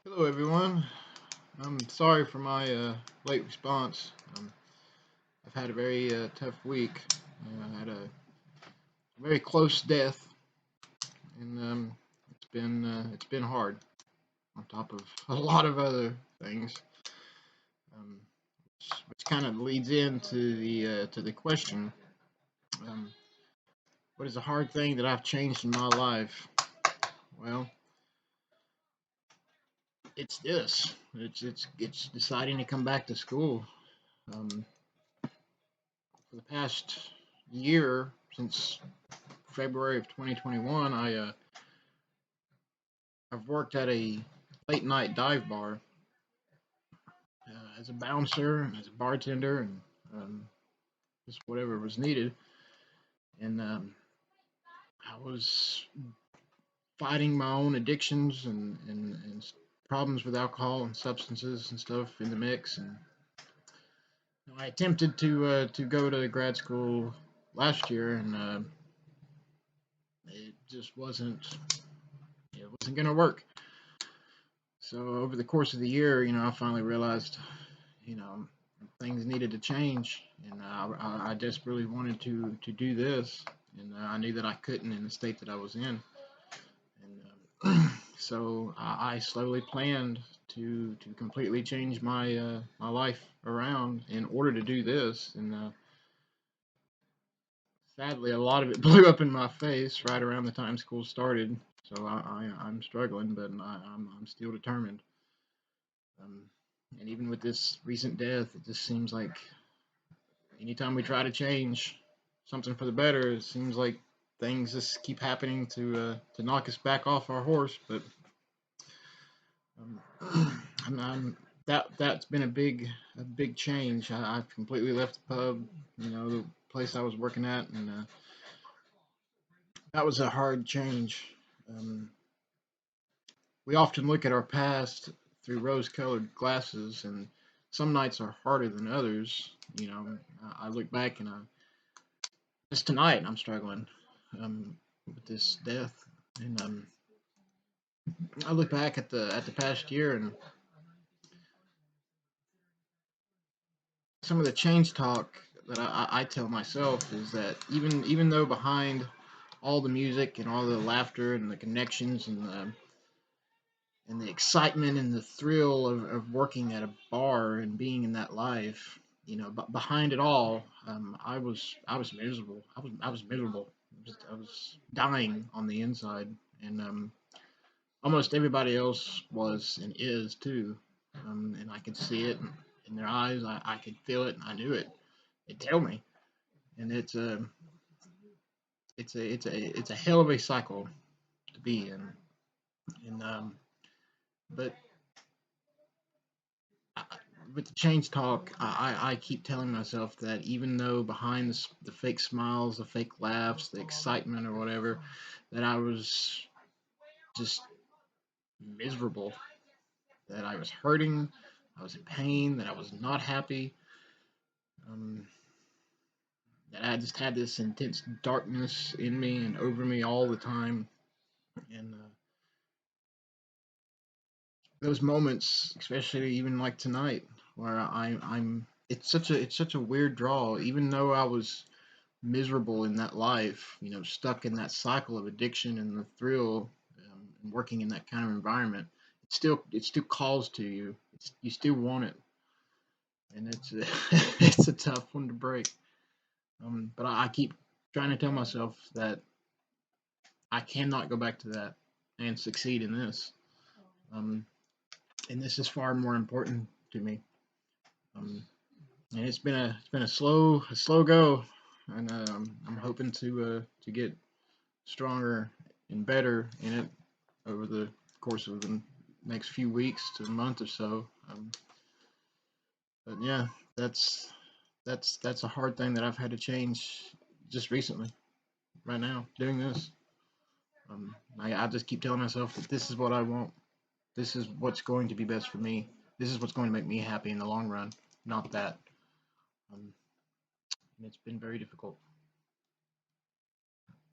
Hello, everyone. I'm sorry for my late response. I've had a very tough week. I had a very close death, and it's been hard on top of a lot of other things. Um, which kind of leads into the question: um, what is a hard thing that I've changed in my life? Well, it's this. It's deciding to come back to school. Um, for the past year, since February of 2021, I've worked at a late night dive bar as a bouncer and as a bartender and just whatever was needed. And I was fighting my own addictions and problems with alcohol and substances and stuff in the mix. And I attempted to go to grad school last year, and it just wasn't gonna work. So over the course of the year, I finally realized, you know, things needed to change, and I desperately wanted to do this, and I knew that I couldn't in the state that I was in, and so I slowly planned to completely change my life around in order to do this, and sadly, a lot of it blew up in my face right around the time school started. So I'm struggling, but I'm still determined. Um, and even with this recent death, it just seems like anytime we try to change something for the better, it seems like things just keep happening to knock us back off our horse. But that's been a big change. I've completely left the pub, the place I was working at, and that was a hard change. Um, we often look at our past through rose-colored glasses, and some nights are harder than others. I look back and just tonight I'm struggling with this death, and I look back at the past year, and some of the change talk that I tell myself is that even though behind all the music and all the laughter and the connections and the excitement and the thrill of working at a bar and being in that life, but behind it all, I was miserable. I was miserable. I was dying on the inside, and almost everybody else was and is too. And I could see it in their eyes. I could feel it, and I knew it. They tell me, and it's a hell of a cycle to be in. And but I, with the change talk, I keep telling myself that even though behind the fake smiles, the fake laughs, the excitement or whatever, that I was just miserable, that I was hurting, I was in pain, that I was not happy, um, that I just had this intense darkness in me and over me all the time. And those moments, especially even like tonight, where it's such a weird draw. Even though I was miserable in that life, stuck in that cycle of addiction and the thrill, and working in that kind of environment, it still calls to you. You still want it, and it's a tough one to break. But I keep trying to tell myself that I cannot go back to that and succeed in this. Um, and this is far more important to me. Um, and it's been a slow go, and I'm hoping to get stronger and better in it over the course of the next few weeks to a month or so. But yeah, that's that's a hard thing that I've had to change just recently. Right now, doing this, I just keep telling myself that this is what I want. This is what's going to be best for me. This is what's going to make me happy in the long run, not that. And it's been very difficult.